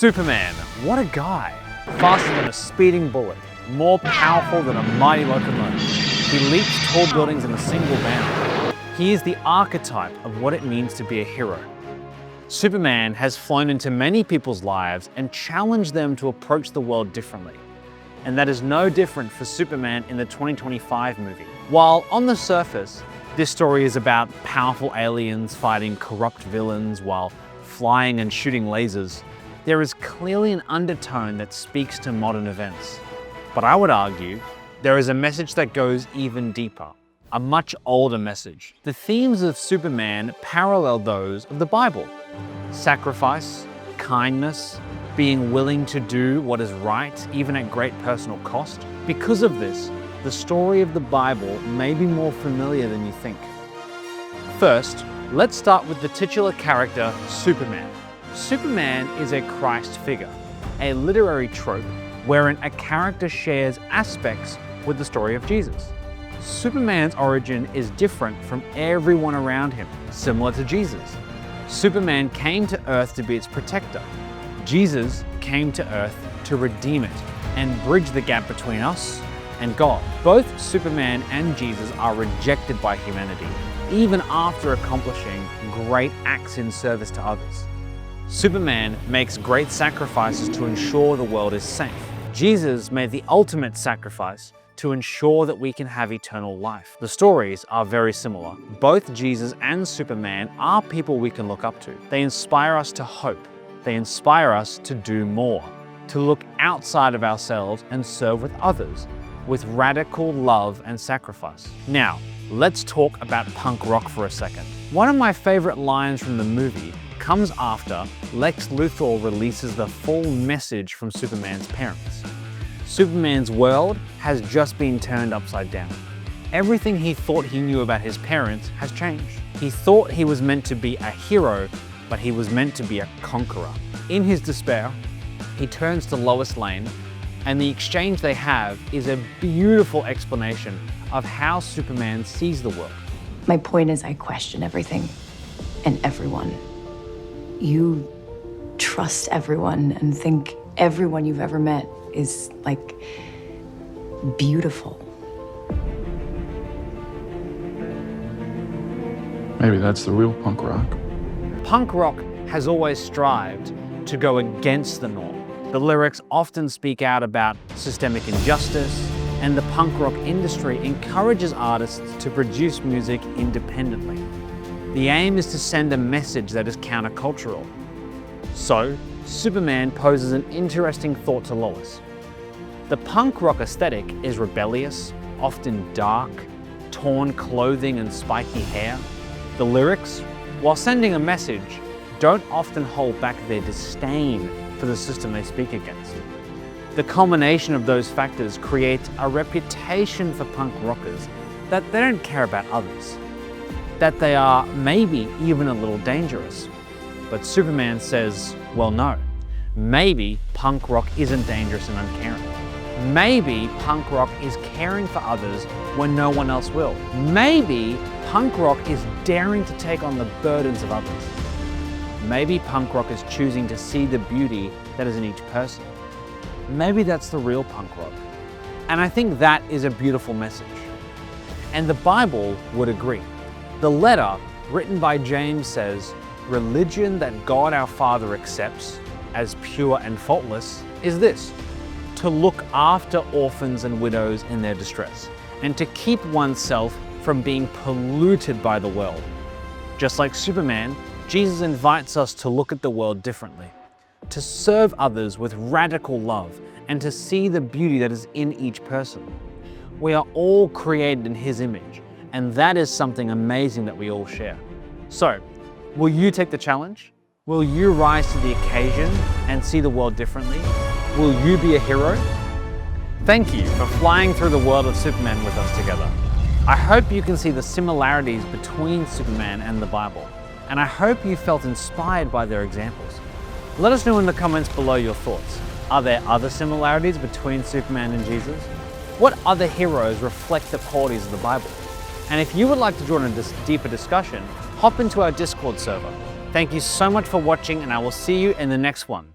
Superman, what a guy. Faster than a speeding bullet, more powerful than a mighty locomotive. He leaps tall buildings in a single bound. He is the archetype of what it means to be a hero. Superman has flown into many people's lives and challenged them to approach the world differently. And that is no different for Superman in the 2025 movie. While on the surface, this story is about powerful aliens fighting corrupt villains while flying and shooting lasers, there is clearly an undertone that speaks to modern events. But I would argue there is a message that goes even deeper, a much older message. The themes of Superman parallel those of the Bible: sacrifice, kindness, being willing to do what is right, even at great personal cost. Because of this, the story of the Bible may be more familiar than you think. First, let's start with the titular character, Superman. Superman is a Christ figure, a literary trope wherein a character shares aspects with the story of Jesus. Superman's origin is different from everyone around him, similar to Jesus. Superman came to Earth to be its protector. Jesus came to Earth to redeem it and bridge the gap between us and God. Both Superman and Jesus are rejected by humanity, even after accomplishing great acts in service to others. Superman makes great sacrifices to ensure the world is safe. Jesus made the ultimate sacrifice to ensure that we can have eternal life. The stories are very similar. Both Jesus and Superman are people we can look up to. They inspire us to hope. They inspire us to do more, to look outside of ourselves and serve with others with radical love and sacrifice. Now, let's talk about punk rock for a second. One of my favorite lines from the movie comes after Lex Luthor releases the full message from Superman's parents. Superman's world has just been turned upside down. Everything he thought he knew about his parents has changed. He thought he was meant to be a hero, but he was meant to be a conqueror. In his despair, he turns to Lois Lane, and the exchange they have is a beautiful explanation of how Superman sees the world. My point is, I question everything and everyone. You trust everyone and think everyone you've ever met is, like, beautiful. Maybe that's the real punk rock. Punk rock has always strived to go against the norm. The lyrics often speak out about systemic injustice, and the punk rock industry encourages artists to produce music independently. The aim is to send a message that is countercultural. So, Superman poses an interesting thought to Lois. The punk rock aesthetic is rebellious, often dark, torn clothing and spiky hair. The lyrics, while sending a message, don't often hold back their disdain for the system they speak against. The culmination of those factors creates a reputation for punk rockers that they don't care about others, that they are maybe even a little dangerous. But Superman says, well, no, maybe punk rock isn't dangerous and uncaring. Maybe punk rock is caring for others when no one else will. Maybe punk rock is daring to take on the burdens of others. Maybe punk rock is choosing to see the beauty that is in each person. Maybe that's the real punk rock. And I think that is a beautiful message. And the Bible would agree. The letter written by James says, religion that God our Father accepts as pure and faultless is this: to look after orphans and widows in their distress, and to keep oneself from being polluted by the world. Just like Superman, Jesus invites us to look at the world differently, to serve others with radical love, and to see the beauty that is in each person. We are all created in His image, and that is something amazing that we all share. So, will you take the challenge? Will you rise to the occasion and see the world differently? Will you be a hero? Thank you for flying through the world of Superman with us together. I hope you can see the similarities between Superman and the Bible, and I hope you felt inspired by their examples. Let us know in the comments below your thoughts. Are there other similarities between Superman and Jesus? What other heroes reflect the qualities of the Bible? And if you would like to join a deeper discussion, hop into our Discord server. Thank you so much for watching, and I will see you in the next one.